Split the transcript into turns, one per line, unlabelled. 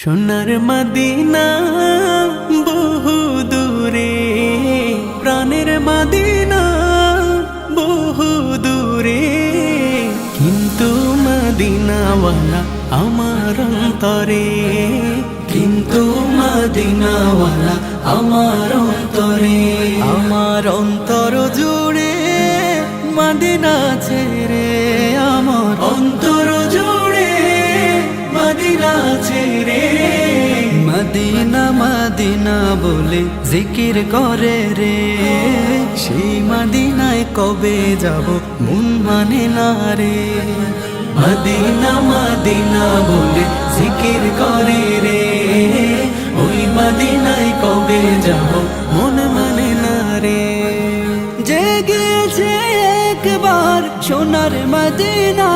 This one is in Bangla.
সোনার মদিনা বহু দূরে, প্রাণের মদিনা বহু দূরে, কিন্তু মদিনাওয়ালা আমার অন্তরে, কিন্তু মদিনাওয়ালা আমার অন্তরে। আমার অন্তর জুড়ে মদিনা ছেড়ে, আমার অন্তর জুড়ে মদিনা ছেড়ে। মদিনা মদিনা বলে জিকির করে রে, সেই মদিনায় কবে যাব মন মানে না রে। মদিনা মদিনা বলে জিকির করে রে, ওই মদিনায় কবে যাব মন মানে না রে। জেগেছে একবার সোনার মদিনা,